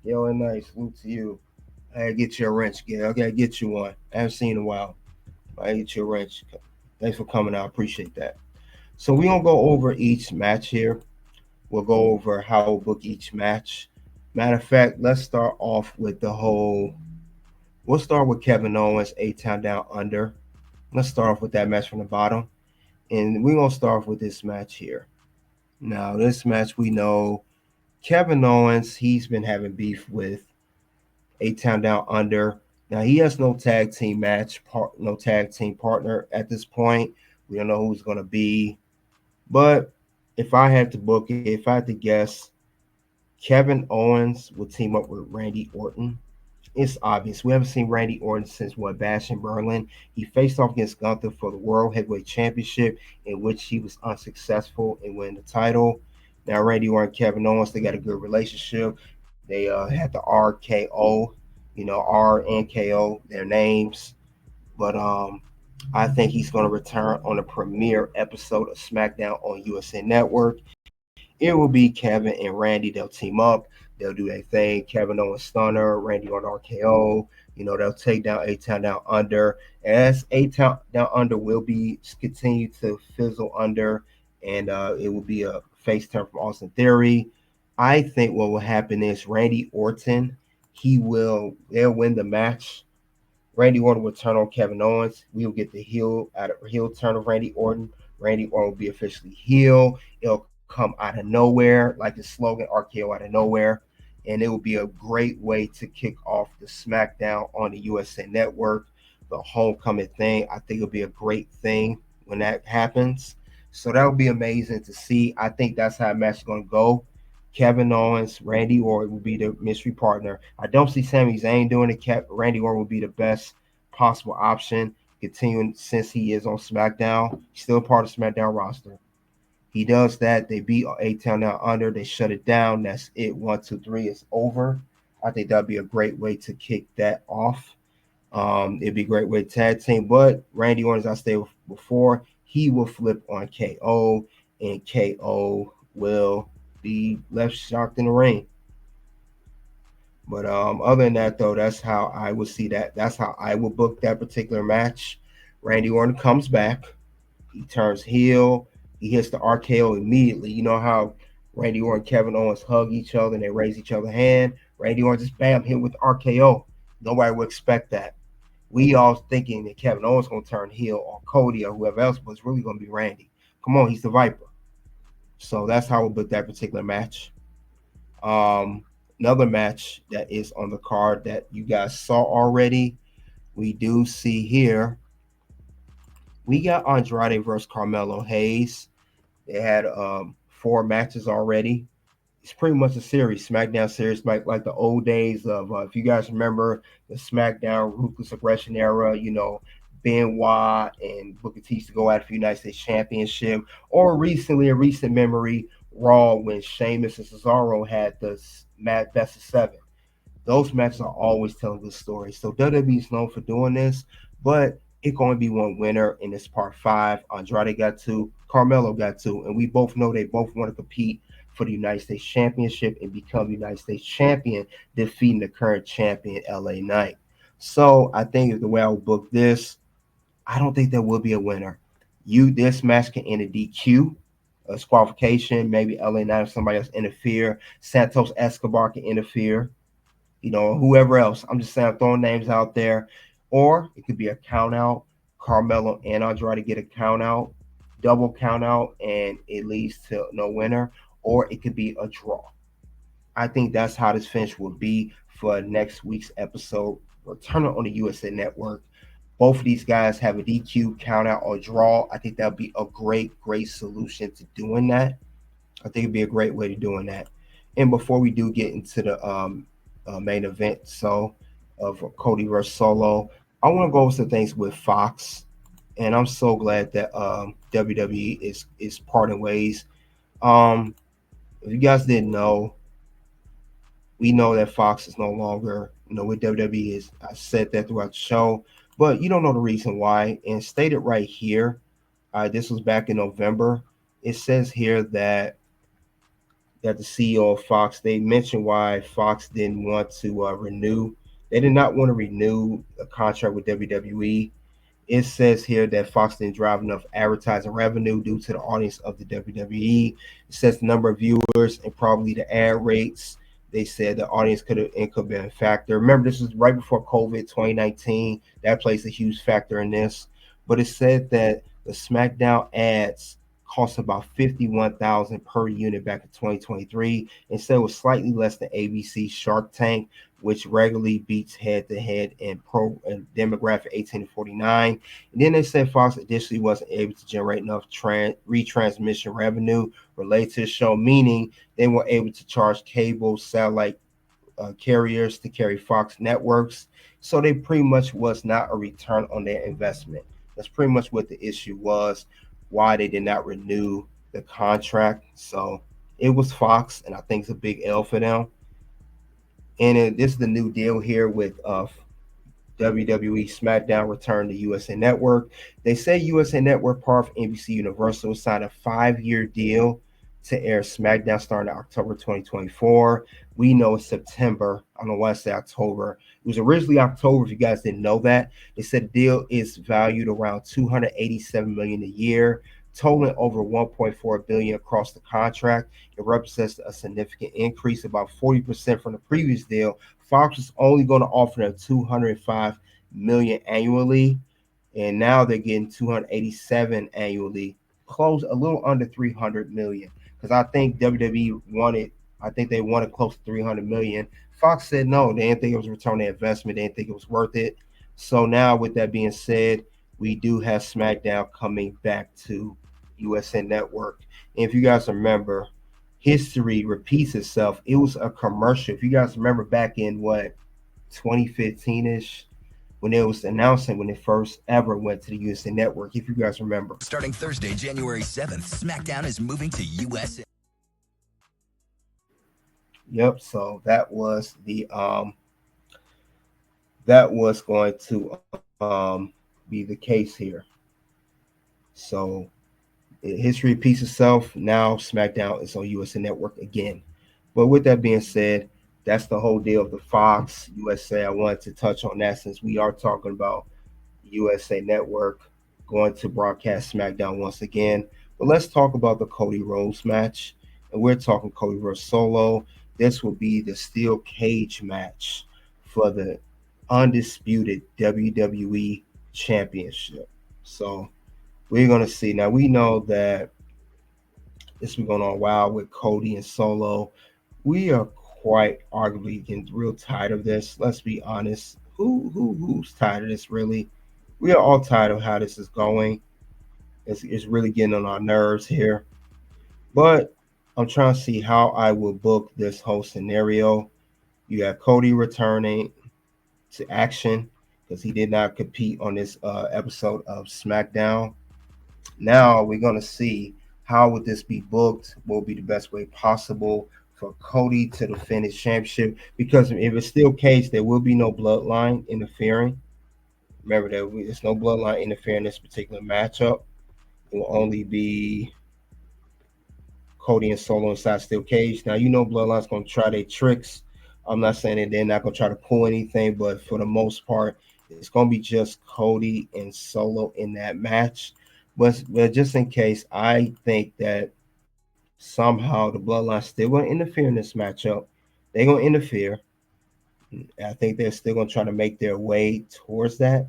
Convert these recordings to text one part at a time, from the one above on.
Yo, and nice. Salute to you. I gotta get you a wrench, Gail. I gotta get you one. I haven't seen in a while. I gotta get you a wrench. Thanks for coming out. Appreciate that. So we gonna go over each match here. We'll go over how we'll book each match. Matter of fact, let's start off with the whole. We'll start with Kevin Owens, A-Town Down Under. Let's start off with that match from the bottom. And we're gonna start off with this match here. Now, this match we know Kevin Owens, he's been having beef with A-Town Down Under. Now he has no tag team no tag team partner at this point. We don't know who's going to be. But if I had to book it, if I had to guess, Kevin Owens would team up with Randy Orton. It's obvious. We haven't seen Randy Orton since what, Bash in Berlin. He faced off against Gunther for the World Heavyweight Championship, in which he was unsuccessful in winning the title. Now Randy Orton and Kevin Owens, they got a good relationship. They had the RKO, R and KO, their names. But I think he's going to return on a premiere episode of SmackDown on USA Network. It will be Kevin and Randy. They'll team up. They'll do their thing. Kevin Owens Stunner, Randy on RKO. They'll take down A-Town Down Under. As A-Town Down Under will be continue to fizzle under, and it will be a face turn from Austin Theory. I think what will happen is Randy Orton, they'll win the match. Randy Orton will turn on Kevin Owens. We will get the heel turn of Randy Orton. Randy Orton will be officially heel. It'll come out of nowhere, like the slogan RKO out of nowhere. And it will be a great way to kick off the SmackDown on the USA Network, the homecoming thing. I think it'll be a great thing when that happens. So that would be amazing to see. I think that's how the match is going to go. Kevin Owens, Randy Orton will be the mystery partner. I don't see Sami Zayn doing it. Randy Orton will be the best possible option, continuing since he is on SmackDown. He's still part of SmackDown roster. He does that. They beat A-Town Down Under. They shut it down. That's it. 1, 2, 3. It's over. I think that'd be a great way to kick that off. It'd be a great way to tag team. But Randy Orton, as I stated before, he will flip on KO, and KO will be left shocked in the ring. But other than that, though, that's how I would see that. That's how I would book that particular match. Randy Orton comes back. He turns heel. He hits the RKO immediately. You know how Randy Orton and Kevin Owens hug each other and they raise each other's hand? Randy Orton just bam hit with RKO. Nobody would expect that. We all thinking that Kevin Owens going to turn heel or Cody or whoever else, but it's really going to be Randy. Come on, he's the Viper. So that's how we book that particular match. Another match that is on the card that you guys saw already, we do see here. We got Andrade versus Carmelo Hayes. They had 4 matches already. It's pretty much a series, SmackDown series, like the old days of, if you guys remember the SmackDown Ruthless Aggression era, Benoit and Booker T to go out for the United States Championship, or recently, a recent memory, Raw when Sheamus and Cesaro had the best of 7. Those matches are always telling good stories. So WWE is known for doing this, but it can only be one winner in this part 5. Andrade got 2, Carmelo got 2, and we both know they both want to compete for the United States Championship and become the United States champion, defeating the current champion, LA Knight. So I think the way I would book this, I don't think there will be a winner. This match can end a DQ, a disqualification, maybe LA Knight or somebody else interfere. Santos Escobar can interfere. Whoever else. I'm just saying, I'm throwing names out there. Or it could be a count out. Carmelo and Andrade get a count out, double count out, and it leads to no winner. Or it could be a draw. I think that's how this finish will be for next week's episode. Return on the USA Network. Both of these guys have a DQ, count out, or draw. I think that would be a great, great solution to doing that. I think it'd be a great way to doing that. And before we do get into the main event, of Cody versus Solo, I want to go over some things with Fox, and I'm so glad that WWE is parting ways. Um, if you guys didn't know, we know that Fox is no longer, with WWE. Is I said that throughout the show, but you don't know the reason why. And stated right here, this was back in November. It says here that that the CEO of Fox, they mentioned why Fox didn't want to renew. They did not want to renew a contract with WWE. It says here that Fox didn't drive enough advertising revenue due to the audience of the WWE. It says the number of viewers and probably the ad rates. They said the audience could be a factor. Remember, this was right before COVID 2019. That plays a huge factor in this. But it said that the SmackDown ads cost about 51,000 per unit back in 2023. Instead, it was slightly less than ABC Shark Tank, which regularly beats head to head in pro and demographic 18 to 49. And then they said Fox additionally wasn't able to generate enough retransmission revenue related to the show, meaning they were able to charge cable satellite carriers to carry Fox networks. So they pretty much was not a return on their investment. That's pretty much what the issue was, why they did not renew the contract. So it was Fox, and I think it's a big L for them. And this is the new deal here with WWE SmackDown return to USA Network. They say USA Network, part of NBC Universal, signed a 5-year deal to air SmackDown starting October 2024. We know it's September. I don't know why I say October. It was originally October, if you guys didn't know that. They said the deal is valued around $287 million a year, totaling over $1.4 billion across the contract. It represents a significant increase, about 40% from the previous deal. Fox was only going to offer them $205 million annually, and now they're getting $287 annually, close a little under $300 million. Because I think WWE wanted, I think they wanted close to $300 million. Fox said no, they didn't think it was a return on investment. They didn't think it was worth it. So now, with that being said, we do have SmackDown coming back to USA Network. And if you guys remember, history repeats itself. It was a commercial. If you guys remember back in 2015-ish, when it was announcing when it first ever went to the USA Network, if you guys remember. Starting Thursday, January 7th, SmackDown is moving to USA. Yep, so that was going to be the case here. So history repeats itself. Now SmackDown is on USA Network again. But with that being said, that's the whole deal of the Fox USA. I wanted to touch on that since we are talking about USA Network going to broadcast SmackDown once again. But let's talk about the Cody Rhodes match. And we're talking Cody Rhodes solo. This will be the steel cage match for the undisputed WWE Championship. So we're going to see. Now, we know that this has been going on a while with Cody and Solo. We are quite arguably getting real tired of this. Let's be honest. Who's tired of this, really? We are all tired of how this is going. It's really getting on our nerves here. But I'm trying to see how I will book this whole scenario. You have Cody returning to action because he did not compete on this episode of SmackDown. Now we're going to see how would this be booked, what will be the best way possible for Cody to defend his championship, because if it's still case, there will be no bloodline interfering. Remember that there's no bloodline interfering in this particular matchup. It will only be Cody and Solo inside steel cage. Now, you know Bloodline's going to try their tricks. I'm not saying that they're not going to try to pull anything, but for the most part, it's going to be just Cody and Solo in that match. But just in case, I think that somehow the Bloodline's still going to interfere in this matchup. They're going to interfere. I think they're still going to try to make their way towards that.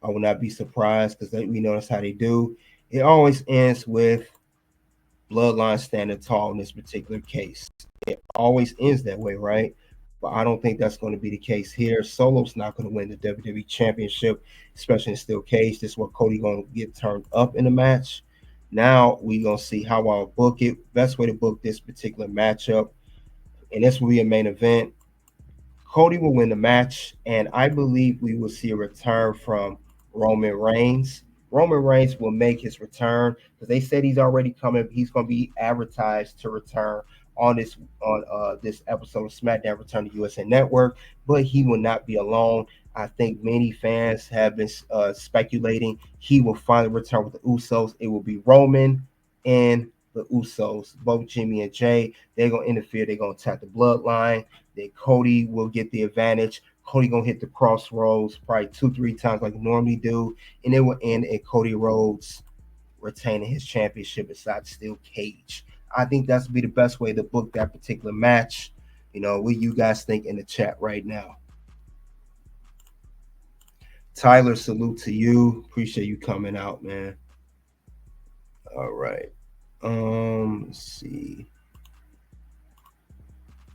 I will not be surprised because we know that's how they do. It always ends with Bloodline standing tall in this particular case. It always ends that way, right? But I don't think that's going to be the case here. Solo's not going to win the WWE Championship, especially in steel cage. This is where Cody going to get turned up in the match. Now we're going to see how I'll book it. Best way to book this particular matchup. And this will be a main event. Cody will win the match, and I believe we will see a return from Roman Reigns. Roman Reigns will make his return because they said he's already coming. He's going to be advertised to return on this episode of SmackDown Return to USA Network, but he will not be alone. I think many fans have been speculating he will finally return with the Usos. It will be Roman and the Usos, both Jimmy and Jay. They're gonna interfere. They're gonna attack the bloodline. Then Cody will get the advantage. Cody gonna hit the crossroads probably 2, 3 times like normally do, and it will end in Cody Rhodes retaining his championship inside the steel cage. I think that's be the best way to book that particular match. What you guys think in the chat right now? Tyler, salute to you. Appreciate you coming out, man. All right. Let's see.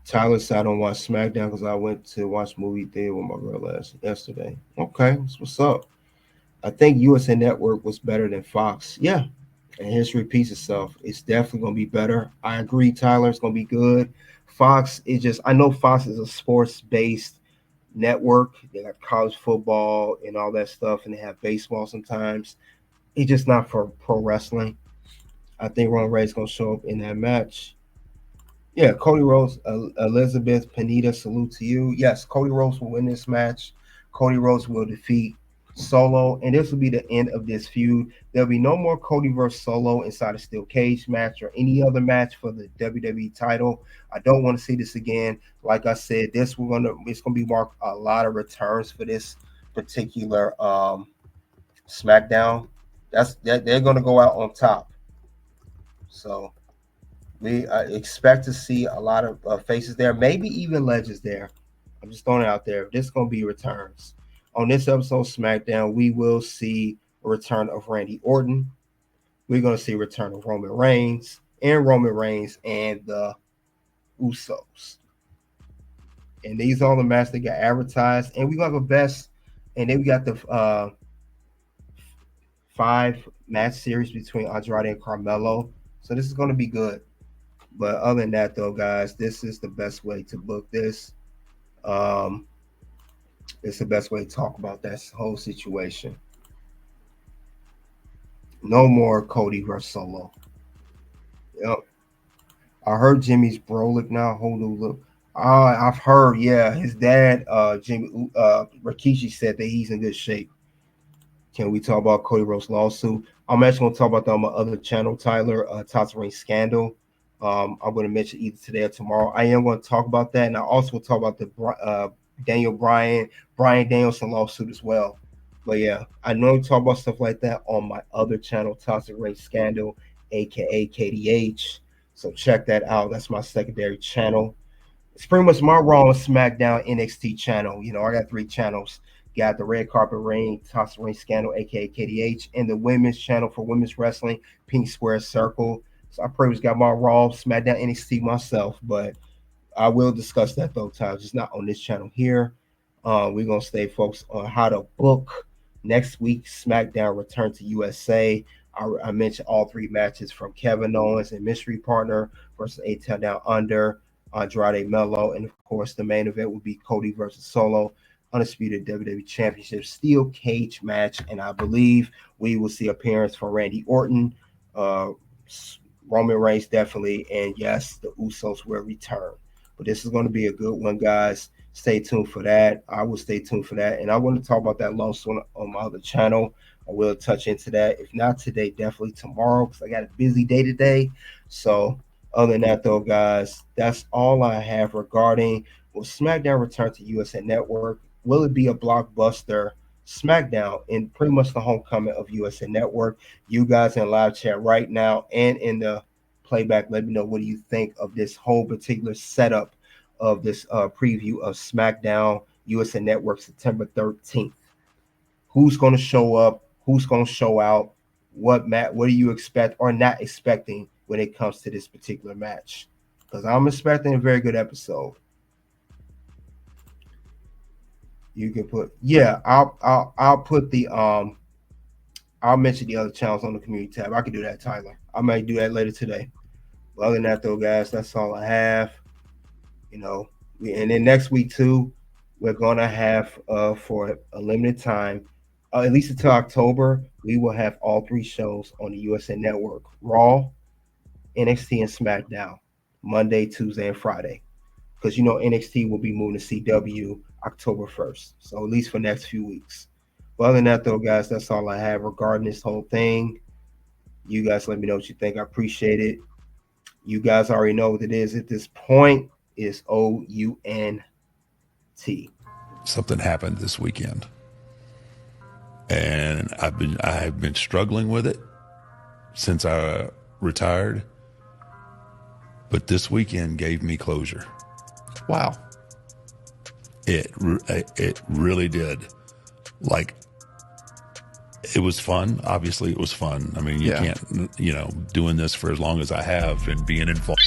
Tyler said I don't watch SmackDown because I went to watch movie theater with my girl yesterday. Okay, that's what's up. I think USA Network was better than Fox. Yeah, and history repeats itself. It's definitely gonna be better. I agree, Tyler. It's gonna be good. Fox is just. I know Fox is a sports based network. They got college football and all that stuff, and they have baseball sometimes. It's just not for pro wrestling. I think Roman Reigns gonna show up in that match. Yeah, Cody Rhodes, Elizabeth Pineda, salute to you. Yes, Cody Rhodes will win this match. Cody Rhodes will defeat Solo, and this will be the end of this feud. There'll be no more Cody versus Solo inside a steel cage match or any other match for the WWE title. I don't want to see this again. Like I said, it's gonna be marked a lot of returns for this particular SmackDown. They're gonna go out on top. So we expect to see a lot of faces there, maybe even legends there. I'm just throwing it out there. This is going to be returns. On this episode of SmackDown, we will see a return of Randy Orton. We're going to see a return of Roman Reigns and the Usos. And these are all the matches that got advertised. And we got the best. And then we got the 5 match series between Andrade and Carmelo. So this is going to be good. But other than that, though, guys, this is the best way to book this. It's the best way to talk about that whole situation. No more Cody versus Solo. Yep. I heard Jimmy's Brolic now. Hold on, look. I've heard, yeah, his dad, Jimmy Rikishi, said that he's in good shape. Can we talk about Cody Rhodes' lawsuit? I'm actually going to talk about that on my other channel, Tyler, Toss Ring Scandal. I'm going to mention either today or tomorrow. I am going to talk about that, and I also will talk about the Brian Danielson lawsuit as well. But yeah, I know talk about stuff like that on my other channel, Toxic Race Scandal, aka KDH. So check that out. That's my secondary channel. It's pretty much my Raw and SmackDown NXT channel. I got 3 channels. Got the Red Carpet Ring, Toxic Ring Scandal, aka KDH, and the women's channel for women's wrestling, Pink Square Circle. So I pretty much got my Raw, SmackDown, NXT myself, but I will discuss that though, Tyler. Just not on this channel here. We're gonna stay focused on how to book next week's SmackDown Return to USA. I mentioned all 3 matches from Kevin Owens and Mystery Partner versus A Down Under, Andrade Mello, and of course the main event will be Cody versus Solo, undisputed WWE Championship steel cage match, and I believe we will see appearance from Randy Orton, Roman Reigns definitely, and yes, the Usos will return. But this is going to be a good one, guys. Stay tuned for that. I will stay tuned for that, and I want to talk about that lawsuit on my other channel. I will touch into that. If not today, definitely tomorrow because I got a busy day today. So other than that, though, guys, that's all I have regarding will SmackDown return to USA Network. Will it be a blockbuster SmackDown in pretty much the homecoming of USA Network? You guys in live chat right now and in the playback, let me know what do you think of this whole particular setup of this preview of SmackDown USA Network September 13th. Who's going to show up? Who's going to show out? What do you expect or not expecting when it comes to this particular match? Because I'm expecting a very good episode. You can put I'll put the I'll mention the other channels on the community tab. I can do that, Tyler. I might do that later today. But other than that, though, guys, that's all I have. And then next week too, we're gonna have for a limited time, at least until October, we will have all 3 shows on the USA Network: Raw, NXT, and SmackDown, Monday, Tuesday, and Friday. Because NXT will be moving to CW October 1st. So at least for next few weeks. But other than that, though, guys, that's all I have regarding this whole thing. You guys let me know what you think. I appreciate it. You guys already know what it is at this point. It's OUNT. Something happened this weekend, and I have been struggling with it since I retired. But this weekend gave me closure. Wow. It really did. Like, it was fun. Obviously, it was fun. I mean, you can't, doing this for as long as I have and being involved.